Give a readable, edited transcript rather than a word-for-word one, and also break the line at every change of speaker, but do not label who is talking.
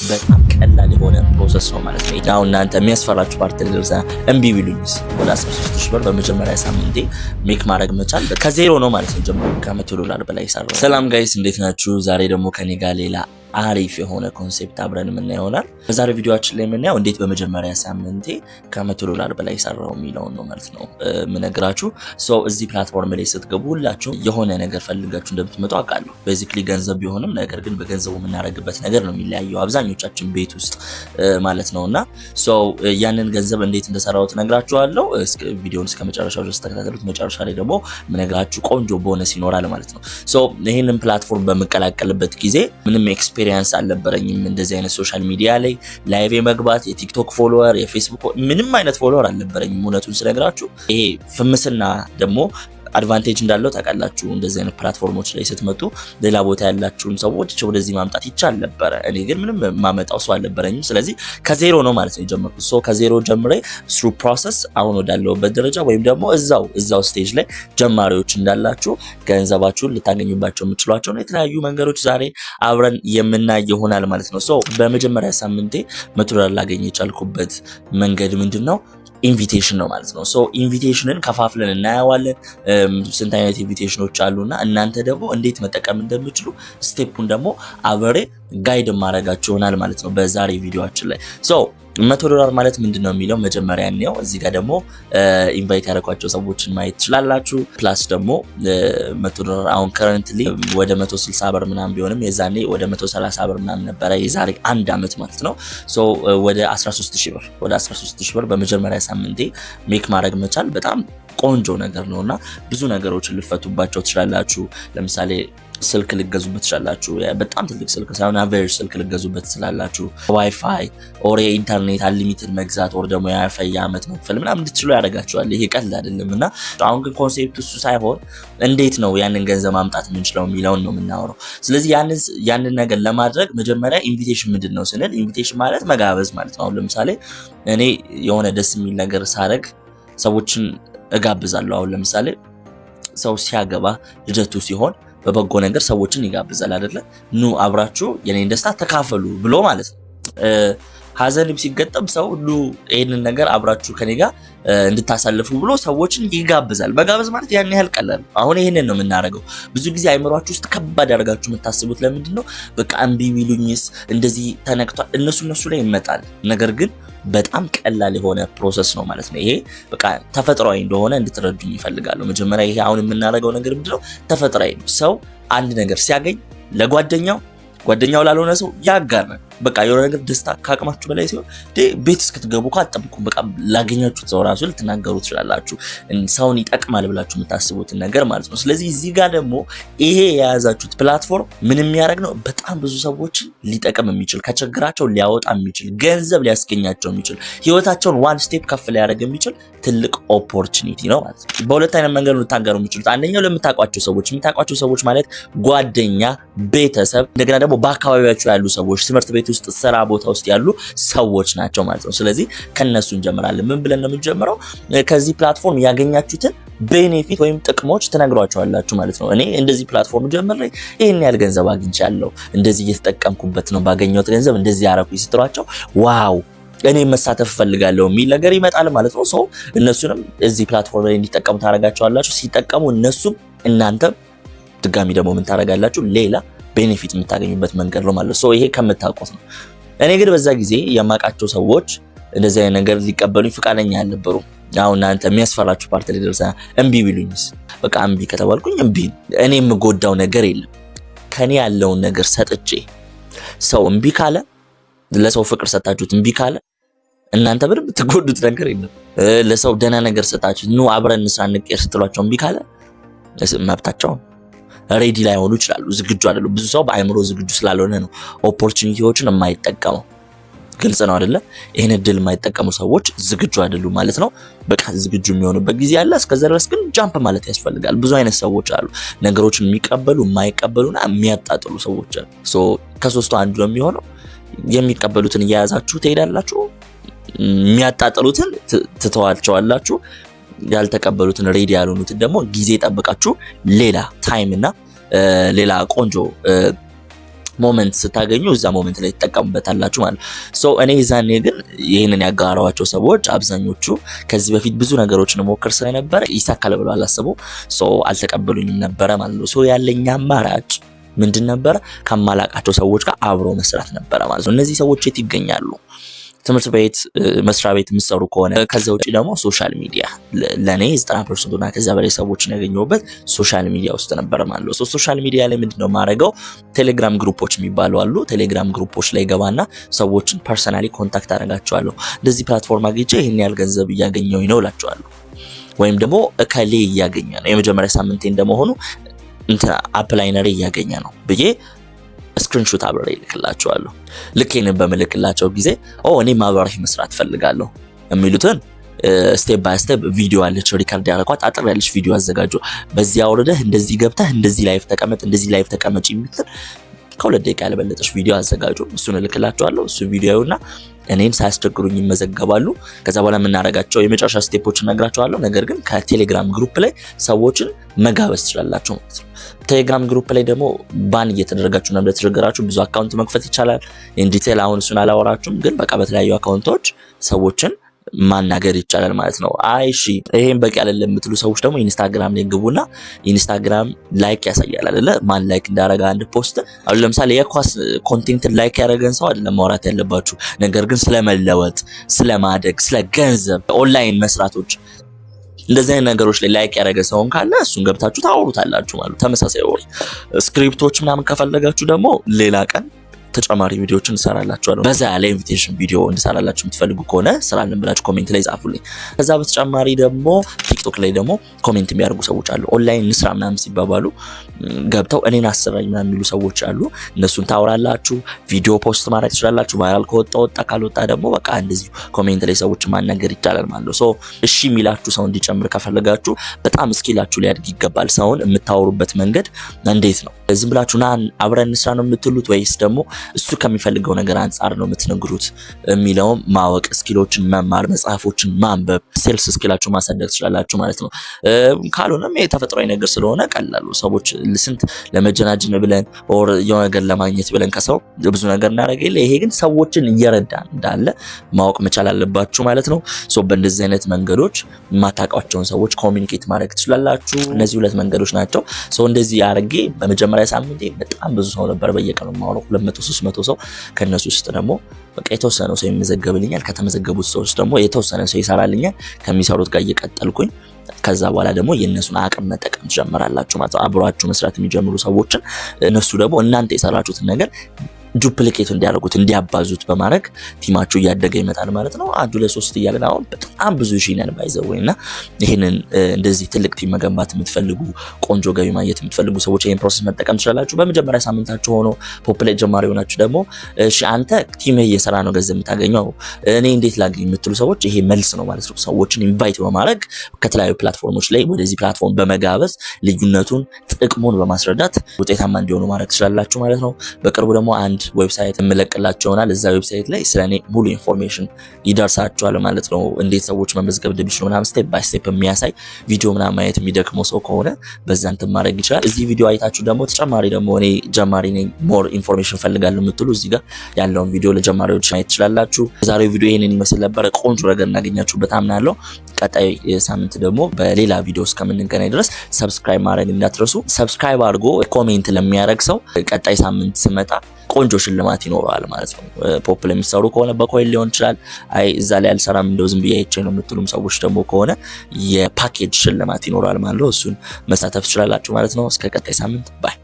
በጣም ቀላል የሆነ ፕሮሰስ ነው ማለት ነው። ያው እናንተ የሚያስፈራችሁ ፓርት ደርሳ እምቢ ቢሉኝስ ወደ 13000 ብር በመጀመሪያ ሳምንቴ ሜክ ማድረግ መቻል ከዜሮ ነው ማለት ነው ጀምሮ $100 በላይ ይሰራል። ሰላም ጋይስ እንዴት ናችሁ? ዛሬ ደግሞ ከኔ ጋር ሌላ አሪፍ የሆነ ኮንሴፕት አብረን ምን ይሆናል። በዛሬው ቪዲዮአችን ላይ ምን ያው እንዴት በመጀመሪያ ሳምንቴ $100 በላይ ሰራው የሚለው ነው ማለት ነው ምነግራችሁ። እዚህ ፕላትፎርም ላይ ስትገቡ ሁላችሁ የሆነ ነገር ፈልጋችሁ እንደምትመጡ አውቃለሁ። ቤዚክሊ ገንዘብ ቢሆንም ነገር ግን በገንዘቡ የምናደርግበት ነገር ነው የሚለያየው አብዛኞቻችን ቤት ውስጥ ማለት ነውና ያንን ገንዘብ እንዴት እንደሰራው ተነግራችኋለሁ። ቪዲዮውን እስከ መጨረሻው ድረስ ተከታተሉት። መጨረሻ ላይ ደግሞ ምነግራችሁ ቆንጆ ቦነስ ይኖራል ማለት ነው። ይሄንን ፕላትፎርም በመቀላቀልበት ጊዜ ምንም ኤክስፒሪየንስ አልነበረኝም። እንደዚህ አይነት ሶሻል ሚዲያ ላይ ላይቭ መግባት የቲክቶክ ፎሎወር የፌስቡክ ምንም አይነት ፎሎወር አልነበረኝም እውነቱን ስለግራችሁ። ይሄ ፍምስና ደግሞ አድቫንቴጅ እንዳለው ታውቃላችሁ። እንደዚህ አይነት ፕላትፎርሞች ላይ ስትመጡ ሌላ ቦታ ያላችሁን ሰዎች ወደዚህ ማምጣት ይቻል ነበር። እኔ ግን ምንም ማመጣው ሰው አልነበረኝም። ስለዚህ ከዜሮ ነው ማለት ነው የጀመርኩት። ከዜሮ ጀምሬ through process አሁን ወዳለሁበት ደረጃ ወይም ደግሞ እዛው ስቴጅ ላይ ጀማሪዎች እንዳላችሁ ገንዘባችሁን ልታገኙባቸው የምትችሏቸው ነው የተለያዩ መንገዶች ዛሬ አብረን የምናይ ይሆናል ማለት ነው። በመጀመሪያ ሳምንቴ $100 ላገኝ የቻልኩበት መንገድ ምንድነው? ኢንቪቴሽን ነው ማለት ነው። ኢንቪቴሽንን ከፋፍለን እናያዋለን። ስንት አይነት ኢንቪቴሽኖች አሉና እናንተ ደግሞ እንዴት መጠቀም እንደምትችሉ ስቴፑን ደግሞ አብሬ ጋይድ ማድረጋችሁ ይሆናል ማለት ነው በዛሬ ቪዲዮአችን ላይ። $100 ማለት ምንድነው የሚለው መጀመሪያ ነው። እዚህ ጋር ደግሞ ኢንቫይት ያደረኳቸው ሰዎችን ማየት ትችላላችሁ። ፕላስ ደግሞ $100 አሁን ከረንትሊ ወደ 160 ብር ምናምን ቢሆንም የዛኔ ወደ 130 ብር ምናምን ነበረ የዛሬ አንድ አመት ማለት ነው። ወደ 13000 ብር በመጀመሪያ ሳምንቴ ሜክ ማድረግ መቻል በጣም ቆንጆ ነገር ነውና ብዙ ነገሮችን ልፈቱባቸው ትችላላችሁ። ለምሳሌ ስልክ ልገዙበት ትችላላችሁ። በጣም ትልቅ ስልክ ሳይሆን አቨሬጅ ስልክ ልገዙበት ትችላላችሁ። ዋይፋይ ኦር ኢንተርኔት አንሊሚትድ መግዛት ኦር ደግሞ የዋይፋይ አመት መክፈል ምናምን እንድትችሉ ያደርጋችኋል። ይሄ ቀላል አይደለምና አሁን ግን ኮንሴፕቱ እሱ ሳይሆን እንዴት ነው ያንን ገንዘብ ማምጣት የምንችለው የሚለውን ነው የምናወራው። ስለዚህ ያንን ነገር ለማድረግ መጀመሪያ ኢንቪቴሽን ምንድነው ስንል ኢንቪቴሽን ማለት መጋበዝ ማለት ነው። አሁን ለምሳሌ እኔ የሆነ ደስ የሚል ነገር ሳረግ ሰዎችን እጋብዛለሁ። አሁን ለምሳሌ ሰው ሲያገባ ልደቱ ሲሆን በበጎ ነገር ሰዎችን ይጋብዛል አይደለ? ኑ አብራችሁ የኔን ደስታ ተካፈሉ ብሎ ማለት ነው። ሀዘንም ሲገጠም ሰው ኑ ይሄንን ነገር አብራችሁ ከኔ ጋር እንድታሳልፉ ብሎ ሰዎችን ይጋብዛል። መጋበዝ ማለት ያን ያህል ቀላል ነው። አሁን ይሄንን ነው የምናደርገው። ብዙ ጊዜ አይምሯችሁ ውስጥ ከባድ ያደርጋችሁ የምታስቡት ለምንድን ነው? በቃ እምቢ ቢሉኝስ እንደዚህ ተነክቷል እነሱ ላይ ይመጣል። ነገር ግን በጣም ቀላል የሆነ ፕሮሰስ ነው ማለት ነው። ይሄ በቃ ተፈጥሯዊ እንደሆነ እንድትረዱኝ ይፈልጋሉ። መጀመሪያ ይሄ አሁን የምናደርገው ነገር ምንድነው? ተፈጥሯዊ ነው። ሰው አንድ ነገር ሲያገኝ ጓደኛው ላልሆነ ሰው ያጋራል። በቃ የሆነ ነገር ደስታ ከአቅማችሁ በላይ ሲሆን ቤት እስክትገቡ አትጠብቁም። በቃ ላገኛችሁት ሰው ራሱ ልትናገሩ ትችላላችሁ። ሰውን ይጠቅማል ብላችሁ የምታስቡትን ነገር ማለት ነው። ስለዚህ እዚህ ጋር ደግሞ ይሄ የያዛችሁት ፕላትፎርም ምን የሚያደርግ ነው? በጣም ብዙ ሰዎችን ሊጠቅም የሚችል ከችግራቸው ሊያወጣ የሚችል ገንዘብ ሊያስገኛቸው የሚችል ህይወታቸውን ዋን ስቴፕ ከፍ ሊያደርግ የሚችል ትልቅ ኦፖርቹኒቲ ነው ማለት ነው። በሁለት አይነት መንገድ ነው ልታገሩ የምትችሉት። አንደኛው ለምታውቋቸው ሰዎች ማለት ጓደኛ፣ ቤተሰብ፣ እንደገና ደግሞ በአካባቢያችሁ ያሉ ሰዎች ትምህርት ቤት ውስጥ ስራ ቦታ ውስጥ ያሉ ሰዎች ናቸው ማለት ነው። ስለዚህ ከነሱ እንጀምራለን። ምን ብለን ነው የምንጀምረው? ከዚህ ፕላትፎርም ያገኛችሁትን ቤኔፊት ወይም ጥቅሞች ትነግሯቸዋላችሁ ማለት ነው። እኔ እንደዚህ ፕላትፎርም ጀምሬ ይሄን ያህል ገንዘብ አግኝቻለሁ፣ እንደዚህ እየተጠቀምኩበት ነው፣ ባገኘሁት ገንዘብ እንደዚህ ያረኩኝ ስትሏቸው ዋው እኔ መሳተፍ ፈልጋለሁ የሚል ነገር ይመጣል ማለት ነው። እነሱንም እዚህ ፕላትፎርም ላይ እንዲጠቀሙ ታረጋቸዋላችሁ። ሲጠቀሙ እነሱም እናንተም ድጋሚ ደግሞ ምን ታረጋላችሁ? ሌላ ቤኔፊት የምታገኙበት መንገድ ነው ማለት ነው። ይሄ ከምታውቁት ነው። እኔ ግን በዛ ጊዜ የማውቃቸው ሰዎች እንደዚህ አይነት ነገር ሊቀበሉኝ ፈቃደኛ አልነበሩም። ያው እናንተ የሚያስፈራችሁ ፓርት ላይ ደርሳ እምቢ ቢሉኝስ? በቃ እምቢ ከተባልኩኝ እምቢ። እኔ የምጎዳው ነገር የለም። ከኔ ያለውን ነገር ሰጥቼ ሰው እምቢ ካለ ለሰው ፍቅር ሰጣችሁት እምቢ ካለ እናንተ ምንም የምትጎዱት ነገር የለም። ለሰው ደህና ነገር ሰጣችሁት ኑ አብረን እንስራ እንቀር ስትሏቸው እምቢ ካለ መብታቸው ሬዲ ላይ ሆኑ ይችላሉ። ዝግጁ አይደሉም። ብዙ ሰው በአይምሮ ዝግጁ ስላልሆነ ነው ኦፖርቹኒቲዎችን የማይጠቀመው። ግልጽ ነው አይደለ? ይሄን እድል የማይጠቀሙ ሰዎች ዝግጁ አይደሉም ማለት ነው። በቃ ዝግጁ የሚሆኑበት ጊዜ አለ። እስከዛ ድረስ ግን ጃምፕ ማለት ያስፈልጋል። ብዙ አይነት ሰዎች አሉ። ነገሮችን የሚቀበሉ የማይቀበሉና የሚያጣጥሉ ሰዎች አሉ። ከሶስቱ አንዱ ነው የሚሆነው። የሚቀበሉትን እያያዛችሁ ትሄዳላችሁ፣ የሚያጣጥሉትን ትተዋቸዋላችሁ። ያልተቀበሉትን ሬዲ ያልሆኑትን ደግሞ ጊዜ ጠብቃችሁ ሌላ ታይም እና ሌላ ቆንጆ ሞመንት ስታገኙ እዛ ሞመንት ላይ ተጠቀሙበታላችሁ ማለት ነው። እኔ ዛኔ ግን ይሄንን ያጋራዋቸው ሰዎች አብዛኞቹ ከዚህ በፊት ብዙ ነገሮችን ሞክር ስለነበረ ይሳካል ብለው አላሰቡ አልተቀበሉኝም ነበረ ማለት ነው። ያለኝ አማራጭ ምንድን ነበረ? ከማላቃቸው ሰዎች ጋር አብሮ መስራት ነበረ ማለት ነው። እነዚህ ሰዎች የት ይገኛሉ? ትምህርት ቤት፣ መስሪያ ቤት የምትሰሩ ከሆነ ከዛ ውጪ ደግሞ ሶሻል ሚዲያ ለኔ 90% እና ከዛ በላይ ሰዎችን ያገኘሁበት ሶሻል ሚዲያ ውስጥ ነበር ማለት ነው። ሶሻል ሚዲያ ላይ ምንድነው ማድረገው? ቴሌግራም ግሩፖች የሚባሉ አሉ። ቴሌግራም ግሩፖች ላይ ገባና ሰዎችን ፐርሰናሊ ኮንታክት አደርጋቸዋለሁ። እንደዚህ ፕላትፎርም አግኝቼ ይሄን ያህል ገንዘብ እያገኘሁኝ ነው እላቸዋለሁ። ወይም ደግሞ እከሌ እያገኘ ነው የመጀመሪያ ሳምንቴ እንደመሆኑ እንትና አፕላይነሪ እያገኘ ነው ብዬ ስክሪንሾት አብሬ ልክላቸዋለሁ። ልኬን በመልክላቸው ጊዜ እኔ ማብራሪ መስራት ፈልጋለሁ የሚሉትን ስቴፕ ባይ ስቴፕ ቪዲዮ አለች ሪካርድ ያደረኳት አጥር ያለች ቪዲዮ አዘጋጁ። በዚህ አውርደህ እንደዚህ ገብተህ እንደዚህ ላይፍ ተቀመጥ እንደዚህ ላይፍ ተቀመጭ የሚሉትን ከሁለት ደቂቃ ያልበለጠች ቪዲዮ አዘጋጁ። እሱን ልክላቸዋለሁ። እሱ ቪዲዮውና እኔን ሳያስቸግሩኝ ይመዘገባሉ። ከዛ በኋላ የምናደርጋቸው የመጨረሻ ስቴፖችን እነግራቸዋለሁ። ነገር ግን ከቴሌግራም ግሩፕ ላይ ሰዎችን መጋበዝ ትችላላችሁ ማለት ነው። ቴሌግራም ግሩፕ ላይ ደግሞ ባን እየተደረጋችሁ እና እንደተቸገራችሁ ብዙ አካውንት መክፈት ይቻላል። ኢን ዲቴል አሁን እሱን አላወራችሁም፣ ግን በቃ በተለያዩ አካውንቶች ሰዎችን ማናገር ይቻላል ማለት ነው። እሺ ይሄን በቂ አይደለም የምትሉ ሰዎች ደግሞ ኢንስታግራም ላይ ግቡና ኢንስታግራም ላይክ ያሳያል አይደለ? ማን ላይክ እንዳረጋ አንድ ፖስት አሁን ለምሳሌ የኳስ ኮንቴንት ላይክ ያደረገን ሰው አይደለም ማውራት ያለባችሁ፣ ነገር ግን ስለመለወጥ፣ ስለማደግ፣ ስለ ገንዘብ ኦንላይን መስራቶች እንደዚህ አይነት ነገሮች ላይ ላይክ ያደረገ ሰውን ካለ እሱን ገብታችሁ ታወሩታላችሁ ማለት። ተመሳሳይ ወሬ ስክሪፕቶች ምናምን ከፈለጋችሁ ደግሞ ሌላ ቀን ተጨማሪ ቪዲዮዎችን እንሰራላችኋለሁ። በዛ ያለ ኢንቪቴሽን ቪዲዮ እንድሰራላችሁ የምትፈልጉ ከሆነ ስራልን ብላችሁ ኮሜንት ላይ ጻፉልኝ። ከዛ በተጨማሪ ደግሞ ቲክቶክ ላይ ደግሞ ኮሜንት የሚያደርጉ ሰዎች አሉ። ኦንላይን እንስራ ምናምን ሲባባሉ ገብተው እኔን አሰራኝ ምናምን የሚሉ ሰዎች አሉ። እነሱን ታወራላችሁ፣ ቪዲዮ ፖስት ማድረግ ትችላላችሁ። ቫይራል ከወጣ ወጣ፣ ካልወጣ ደግሞ በቃ እንደዚህ ኮሜንት ላይ ሰዎችን ማናገር ይቻላል ማለት ነው። እሺ የሚላችሁ ሰው እንዲጨምር ከፈለጋችሁ በጣም ስኪላችሁ ሊያድግ ይገባል። ሰውን የምታወሩበት መንገድ እንዴት ነው? ዝም ብላችሁ ና አብረን እንስራ ነው የምትሉት ወይስ ደግሞ እሱ ከሚፈልገው ነገር አንጻር ነው የምትነግሩት የሚለው ማወቅ፣ ስኪሎችን መማር፣ መጽሐፎችን ማንበብ፣ ሴልስ ስኪላችሁ ማሳደግ ትችላላችሁ ማለት ነው። ካልሆነም የተፈጥሯዊ ነገር ስለሆነ ቀላሉ ሰዎች ስንት ለመጀናጅን ብለን ኦር የሆነ ነገር ለማግኘት ብለን ከሰው ብዙ ነገር እናደርጋለን። ይሄ ግን ሰዎችን እየረዳን እንዳለ ማወቅ መቻል አለባችሁ ማለት ነው። በእንደዚህ አይነት መንገዶች የማታውቋቸውን ሰዎች ኮሚኒኬት ማድረግ ትችላላችሁ። እነዚህ ሁለት መንገዶች ናቸው። እንደዚህ አድርጌ በመጀመሪያ ሳምንቴ በጣም ብዙ ሰው ነበር በየቀኑ ማውራው 200-300 ሰው። ከነሱ ውስጥ ደግሞ በቃ የተወሰነ ሰው ይመዘገብልኛል። ከተመዘገቡት ሰዎች ደግሞ የተወሰነ ሰው ይሰራልኛል። ከሚሰሩት ጋር እየቀጠልኩኝ ከዛ በኋላ ደግሞ የነሱን አቅም መጠቀም ትጀምራላችሁ ማለት ነው። አብሯችሁ መስራት የሚጀምሩ ሰዎችን እነሱ ደግሞ እናንተ የሰራችሁትን ነገር ዱፕሊኬት እንዲያደርጉት እንዲያባዙት በማድረግ ቲማችሁ እያደገ ይመጣል ማለት ነው። 1-2-3 እያለን አሁን በጣም ብዙ ሺህ ነን ባይዘውና ይሄንን እንደዚህ ትልቅ ቲም መገንባት የምትፈልጉ ቆንጆ ገቢ ማግኘት የምትፈልጉ ሰዎች ይሄን ፕሮሰስ መጠቀም ትችላላችሁ። በመጀመሪያ ሳምንታችሁ ሆኖ ፖፕሌት ጀማሪ ሆናችሁ ደግሞ እሺ አንተ ቲም እየሰራ ነው ገንዘብ የምታገኘው እኔ እንዴት ላግኝ የምትሉ ሰዎች ይሄ መልስ ነው ማለት ነው። ሰዎችን ኢንቫይት በማድረግ ከተለያዩ ፕላትፎርሞች ላይ ወደዚህ ፕላትፎርም በመጋበዝ ልዩነቱን ጥቅሙን በማስረዳት ውጤታማ እንዲሆኑ ማድረግ ትችላላችሁ ማለት ነው። በቅርቡ ደግሞ አንድ ዌብሳይት እምለቅላችሁናል። እዛ ዌብሳይት ላይ ስለኔ ሙሉ ኢንፎርሜሽን ይደርሳችኋል ማለት ነው። እንዴት ሰዎች መመዝገብ እንደሚችሉ ምናምን ስቴፕ ባይ ስቴፕ የሚያሳይ ቪዲዮ ምናምን ማየት የሚደክመው ሰው ከሆነ በዛ እንትን ማድረግ ይችላል። እዚህ ቪዲዮ አይታችሁ ደግሞ ተጨማሪ ደግሞ እኔ ጀማሪ ነኝ ሞር ኢንፎርሜሽን ፈልጋለሁ የምትሉ እዚህ ጋር ያለውን ቪዲዮ ለጀማሪዎች ማየት ትችላላችሁ። የዛሬው ቪዲዮ ይሄንን ይመስል ነበር። ቆንጆ ነገር እናገኛችሁበት አምናለሁ። ቀጣይ ሳምንት ደግሞ በሌላ ቪዲዮ እስከምንገናኝ ድረስ ሰብስክራይብ ማድረግ እንዳትረሱ። ሰብስክራይብ አድርጎ ኮሜንት ለሚያደርግ ሰው ቀጣይ ሳምንት ስመጣ ቆንጆ ሽልማት ይኖረዋል ማለት ነው። ፖፕ ለሚሰሩ ከሆነ በኮይን ሊሆን ይችላል። አይ እዛ ላይ አልሰራም እንደው ዝም ብዬ አይቼ ነው የምትሉም ሰዎች ደግሞ ከሆነ የፓኬጅ ሽልማት ይኖረዋል ማለት ነው። እሱን መሳተፍ ትችላላችሁ ማለት ነው። እስከ ቀጣይ ሳምንት ባይ